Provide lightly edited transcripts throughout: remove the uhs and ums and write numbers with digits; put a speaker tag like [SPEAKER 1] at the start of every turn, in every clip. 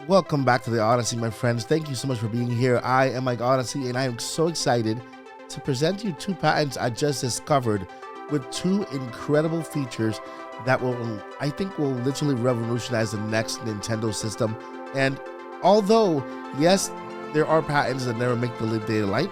[SPEAKER 1] Welcome back to the Odyssey, my friends. Thank you so much for being here. I am Mike Odyssey, and I am so excited to present you two patents I just discovered with two incredible features that I think will literally revolutionize the next Nintendo system. And although, yes, there are patents that never make the day to light,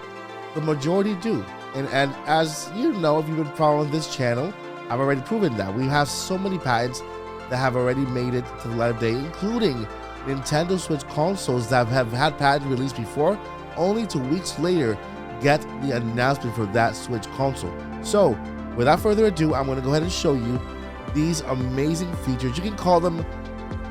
[SPEAKER 1] the majority do. And as you know, if you've been following this channel, I've already proven that. We have so many patents that have already made it to the light of day, including Nintendo Switch consoles that have had patents released before, only to weeks later get the announcement for that Switch console. So, without further ado, I'm going to go ahead and show you these amazing features. You can call them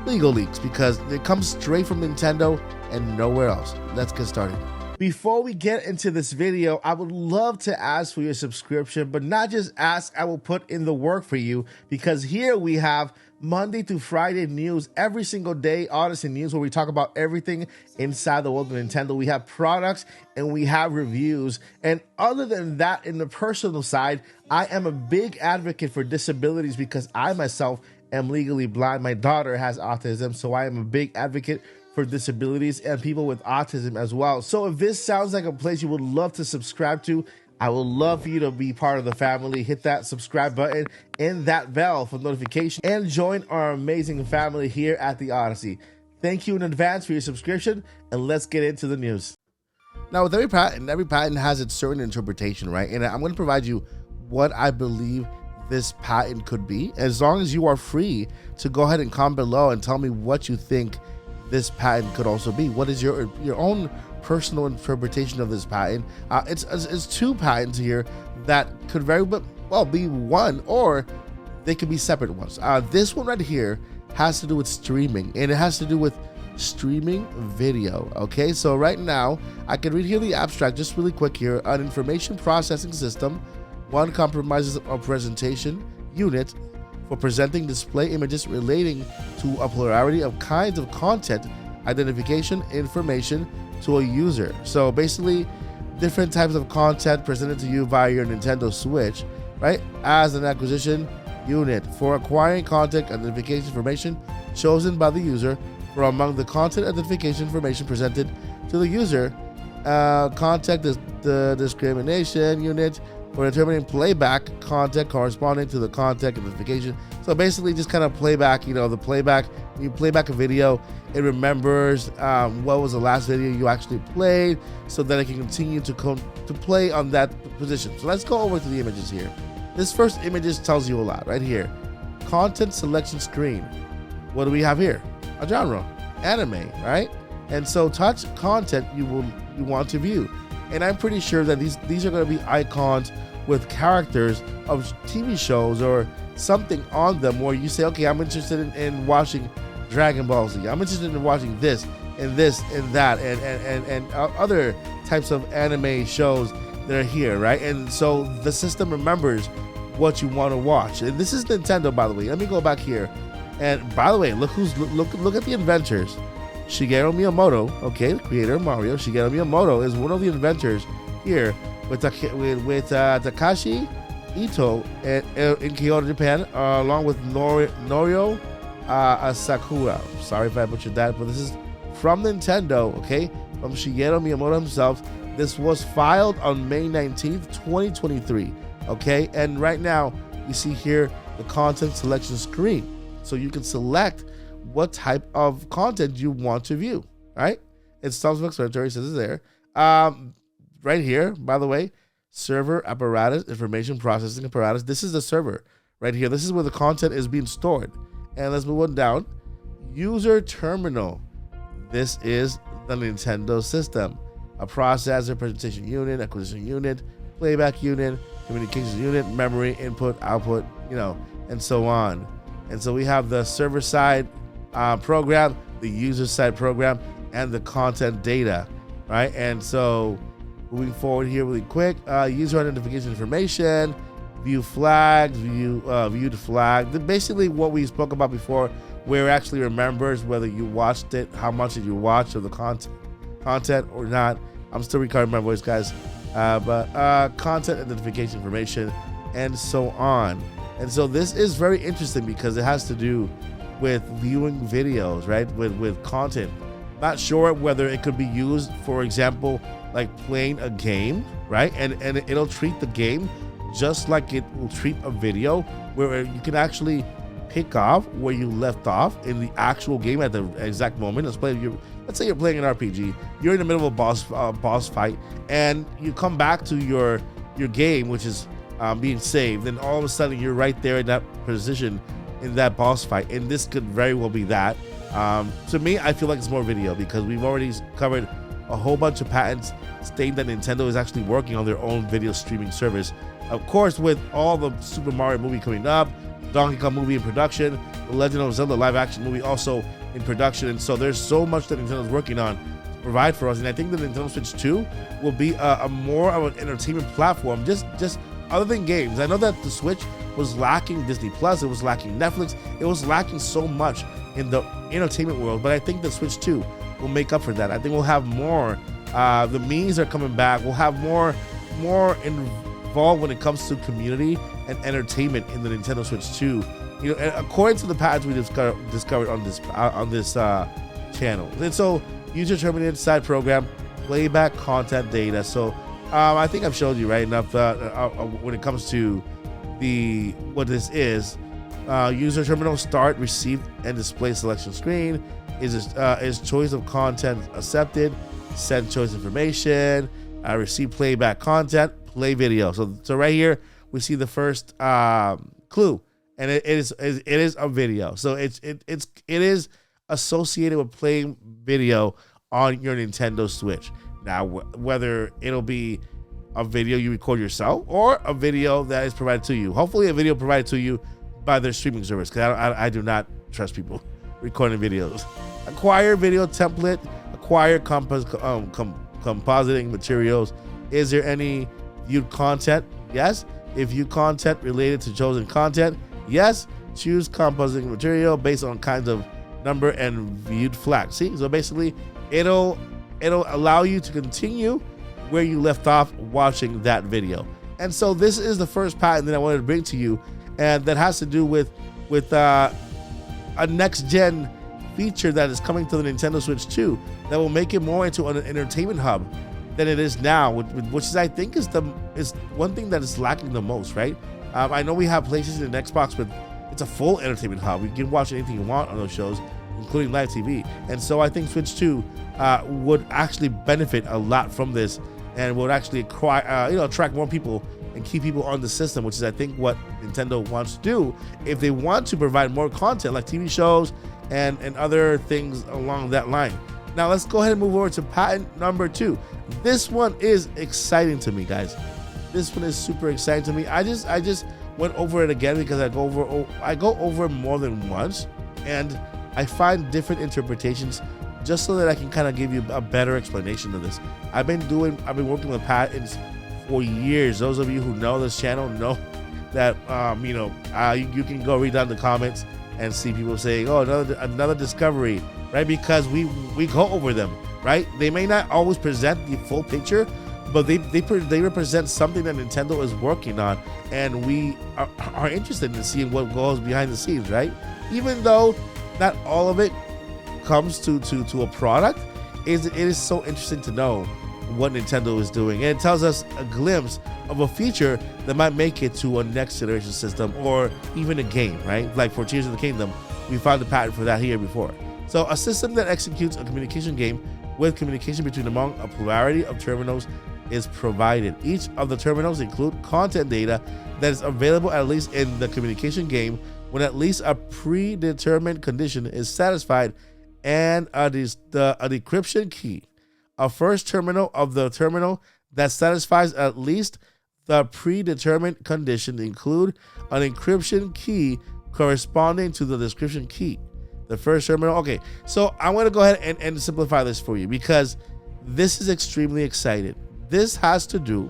[SPEAKER 1] legal leaks because they come straight from Nintendo and nowhere else. Let's get started. Before we get into this video, I would love to ask for your subscription, but not just ask, I will put in the work for you, because here we have Monday through Friday news every single day, Odyssey News, where we talk about everything inside the world of Nintendo. We have products and we have reviews. And other than that, in the personal side, I am a big advocate for disabilities because I myself am legally blind. My daughter has autism, so I am a big advocate for disabilities and people with autism as well. So if this sounds like a place you would love to subscribe to, I would love for you to be part of the family. Hit that subscribe button and that bell for notification and join our amazing family here at the Odyssey. Thank you in advance for your subscription, and let's get into the news. Now, with every patent has its certain interpretation, right? And I'm going to provide you what I believe this patent could be, as long as you are free to go ahead and comment below and tell me what you think this patent could also be. What is your own personal interpretation of this patent? It's two patents here that could very well be one, or they could be separate ones. This one right here has to do with streaming, and it has to do with streaming video. Okay, so right now I can read here the abstract just really quick here. An information processing system, one compromises a presentation unit for presenting display images relating to a plurality of kinds of content, identification information to a user. So basically, different types of content presented to you via your Nintendo Switch, right, as an acquisition unit for acquiring content identification information chosen by the user from among the content identification information presented to the user. The discrimination unit for determining playback content corresponding to the content identification. So basically just kind of playback, the playback, when you play back a video, it remembers what was the last video you actually played, so that it can continue to play on that position. So let's go over to the images here. This first image tells you a lot right here. Content selection screen. What do we have here? A genre, anime, right? And so touch content you want to view. And I'm pretty sure that these are going to be icons with characters of TV shows or something on them, where you say, okay, I'm interested in watching Dragon Ball Z. I'm interested in watching this and that and other types of anime shows that are here, right? And so the system remembers what you want to watch. And this is Nintendo, by the way. Let me go back here. And by the way, look at the inventors. Shigeru Miyamoto, okay, the creator of Mario. Shigeru Miyamoto is one of the inventors here with Takashi Ito in Kyoto, Japan, along with Norio Sakura. Sorry if I butchered that, but this is from Nintendo, okay, from Shigeru Miyamoto himself. This was filed on May 19th, 2023, okay, and right now you see here the content selection screen, so you can select what type of content you want to view, right? It's self-explanatory, says it's there. Right here, by the way, server apparatus, information processing apparatus. This is the server right here. This is where the content is being stored. And let's move on down. User terminal. This is the Nintendo system. A processor, presentation unit, acquisition unit, playback unit, communications unit, memory, input, output, and so on. And so we have the server side program, the user side program, and the content data, right? And so moving forward here really quick, user identification information, view flags, viewed flag. Basically what we spoke about before, where it actually remembers whether you watched it, how much did you watch of the content or not. I'm still recording my voice, guys. But content identification information and so on. And so this is very interesting because it has to do with viewing videos, right? With content Not sure whether it could be used, for example, like playing a game, right? And it'll treat the game just like it will treat a video, where you can actually pick off where you left off in the actual game at the exact moment. Let's say you're playing an RPG, you're in the middle of a boss fight, and you come back to your game, which is being saved, and all of a sudden you're right there in that position in that boss fight, and this could very well be that. To me, I feel like it's more video, because we've already covered a whole bunch of patents stating that Nintendo is actually working on their own video streaming service. Of course, with all the Super Mario movie coming up, Donkey Kong movie in production, the Legend of Zelda live action movie also in production, and so there's so much that Nintendo's working on to provide for us. And I think the Nintendo Switch 2 will be a more of an entertainment platform, just other than games. I know that the Switch was lacking Disney Plus, it was lacking Netflix, it was lacking so much in the entertainment world, but I think the Switch 2 will make up for that. I think we'll have more. The memes are coming back. We'll have more involved when it comes to community and entertainment in the Nintendo Switch 2. You know, and according to the patents we discovered on this channel. And so, user terminated side program, playback content data. So, I think I've showed you right enough when it comes to what this is. User terminal start, receive, and display selection screen. Is choice of content accepted? Send choice information. Receive playback content. Play video. So right here we see the first clue, and it is a video. So it is associated with playing video on your Nintendo Switch. Now, whether it'll be a video you record yourself or a video that is provided to you. Hopefully, a video provided to you by their streaming service, because I do not trust people recording videos. Acquire video template. Acquire compositing materials. Is there any viewed content? Yes. If viewed content related to chosen content? Yes. Choose compositing material based on kinds of number and viewed flag. See, so basically, it'll allow you to continue where you left off watching that video. And so this is the first patent that I wanted to bring to you, and that has to do with a next gen feature that is coming to the Nintendo Switch 2 that will make it more into an entertainment hub than it is now, which is, I think, is one thing that is lacking the most, right? I know we have PlayStation and Xbox, but it's a full entertainment hub. You can watch anything you want on those shows, including live TV. And so I think Switch 2 would actually benefit a lot from this, and would actually attract more people and keep people on the system, which is, I think, what Nintendo wants to do if they want to provide more content like TV shows and other things along that line. Now let's go ahead and move over to patent number 2. This one is exciting to me, guys. This one is super exciting to me. I just went over it again because I go over more than once, and I find different interpretations just so that I can kind of give you a better explanation of this. I've been working with patents for years. Those of you who know this channel know that you can go read down the comments and see people saying, "Oh, another discovery," right? Because we go over them, right? They may not always present the full picture, but they represent something that Nintendo is working on, and we are interested in seeing what goes behind the scenes, right? Even though not all of it comes to a product, it is so interesting to know what Nintendo is doing, and it tells us a glimpse of a feature that might make it to a next generation system or even a game, right? Like for Tears of the Kingdom, we found the patent for that here before. So a system that executes a communication game with communication between among a plurality of terminals is provided. Each of the terminals include content data that is available at least in the communication game when at least a predetermined condition is satisfied, and a decryption key. A first terminal of the terminal that satisfies at least the predetermined condition include an encryption key corresponding to the description key. The first terminal. Okay, so I'm going to go ahead and simplify this for you, because this is extremely exciting. This has to do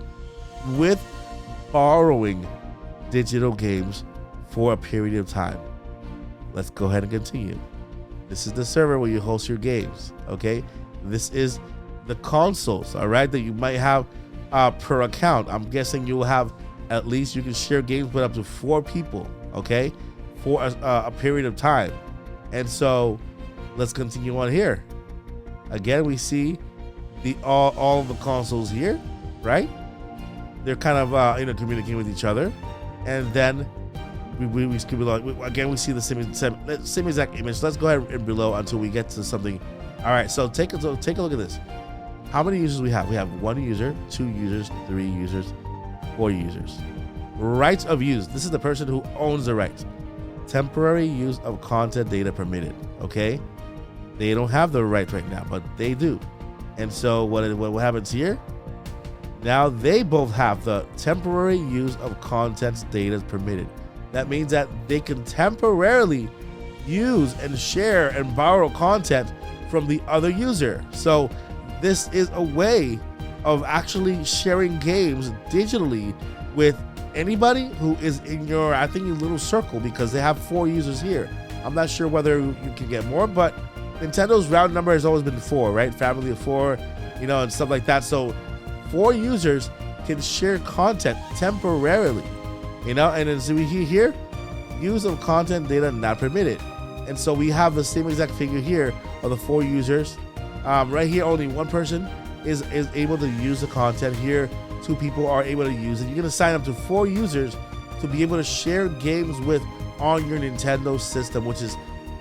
[SPEAKER 1] with borrowing digital games for a period of time. Let's go ahead and continue. This is the server where you host your games, okay? This is the consoles, all right, that you might have per account. I'm guessing you will have at least, you can share games with up to 4 people, okay, for a period of time. And so let's continue on here. Again, we see the all of the consoles here, right? They're kind of communicating with each other, and then we skip along. Again, we see the same exact image. Let's go ahead and below until we get to something. All right, so take a look at this. How many users we have? We have 1 user, 2 users, 3 users, 4 users. Rights of use. This is the person who owns the rights. Temporary use of content data permitted. Okay, they don't have the right right now, but they do. And so what happens here? Now they both have the temporary use of content data permitted. That means that they can temporarily use and share and borrow content from the other user. So this is a way of actually sharing games digitally with anybody who is in your, I think, your little circle, because they have 4 users here. I'm not sure whether you can get more, but Nintendo's round number has always been 4, right? Family of 4, and stuff like that. So 4 users can share content temporarily, and as we hear here, use of content data not permitted. And so we have the same exact figure here of the 4 users. Right here, only 1 person is able to use the content. Here, 2 people are able to use it. You're gonna sign up to 4 users to be able to share games with on your Nintendo system, which is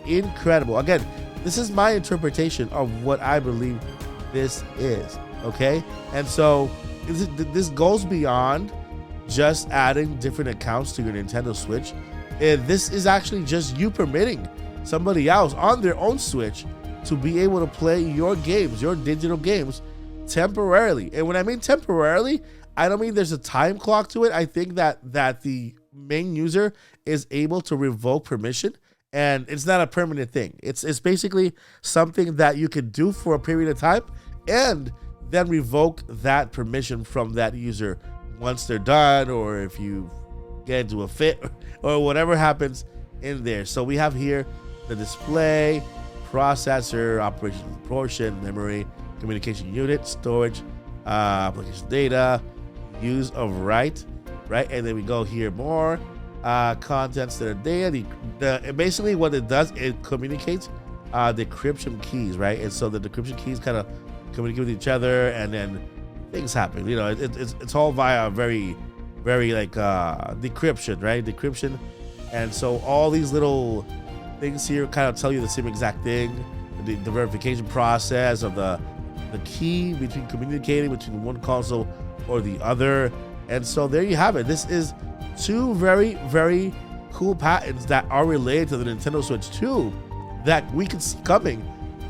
[SPEAKER 1] incredible. Again, this is my interpretation of what I believe this is, okay? And so this goes beyond just adding different accounts to your Nintendo Switch. And this is actually just you permitting somebody else on their own Switch to be able to play your games, your digital games, temporarily. And when I mean temporarily, I don't mean there's a time clock to it. I think that the main user is able to revoke permission, and it's not a permanent thing. It's basically something that you can do for a period of time and then revoke that permission from that user once they're done, or if you get into a fit or whatever happens in there. So we have here the display, processor, operation portion, memory, communication unit, storage, application data, use of right, and then we go here more contents that are there. Basically what it does, it communicates the decryption keys, right? And so the decryption keys kind of communicate with each other, and then things happen. It's all via very like decryption, right? Decryption. And so all these little things here kind of tell you the same exact thing. The verification process of the key between communicating between one console or the other. And so there you have it. This is 2 very, very cool patents that are related to the Nintendo Switch 2 that we can see coming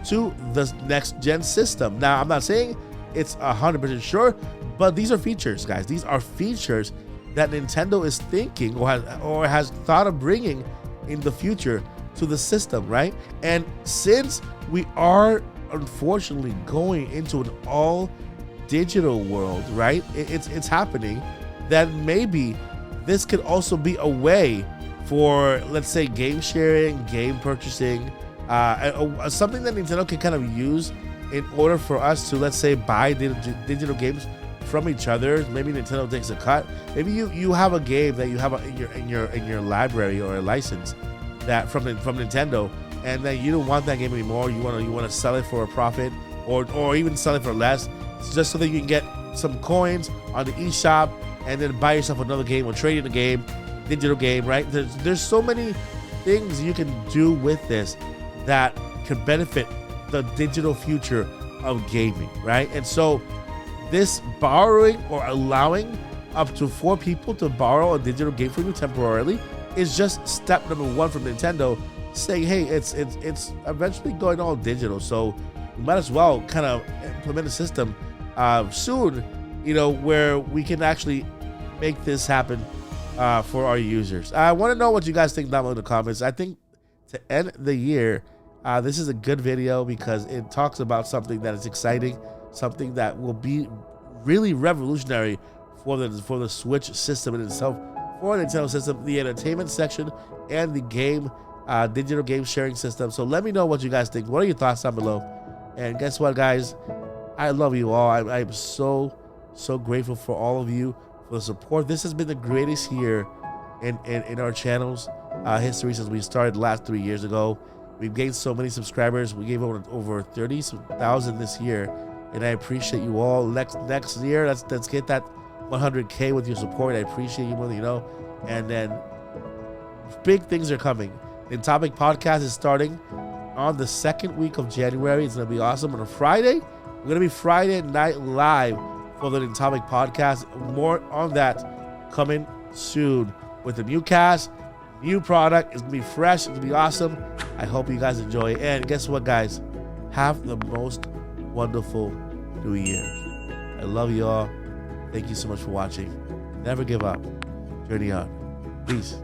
[SPEAKER 1] to the next gen system. Now, I'm not saying it's 100% sure, but these are features, guys. These are features that Nintendo is thinking or has thought of bringing in the future to the system, right? And since we are unfortunately going into an all digital world, right? It's happening, then maybe this could also be a way for, let's say, game sharing, game purchasing, something that Nintendo can kind of use in order for us to, let's say, buy digital games from each other. Maybe Nintendo takes a cut. Maybe you have a game that you have in your library or a license that from Nintendo, and then you don't want that game anymore. You want to sell it for a profit, or even sell it for less, just so that you can get some coins on the eShop and then buy yourself another game or trade in a game, digital game, right? There's so many things you can do with this that can benefit the digital future of gaming, right? And so this borrowing or allowing up to 4 people to borrow a digital game from you temporarily is just step number 1 from Nintendo, saying, hey, it's eventually going all digital, so we might as well kind of implement a system soon, where we can actually make this happen for our users. I want to know what you guys think down below in the comments. I think to end the year, this is a good video because it talks about something that is exciting, something that will be really revolutionary for the Switch system in itself, for the Nintendo system, the entertainment section, and the game digital game sharing system. So let me know what you guys think. What are your thoughts down below? And guess what, guys? I love you all. I'm so grateful for all of you for the support. This has been the greatest year in our channel's history since we started last 3 years ago. We've gained so many subscribers. We gave over 30,000 this year, and I appreciate you all. Next year, let's get that 100K with your support. I appreciate you more than you know. And then big things are coming. The Topic Podcast is starting on the second week of January. It's going to be awesome. On a Friday, we're going to be Friday night live for the Topic Podcast. More on that coming soon with the new cast, new product. It's going to be fresh. It's going to be awesome. I hope you guys enjoy it. And guess what, guys? Have the most wonderful New Year. I love you all. Thank you so much for watching. Never give up. Journey on. Peace.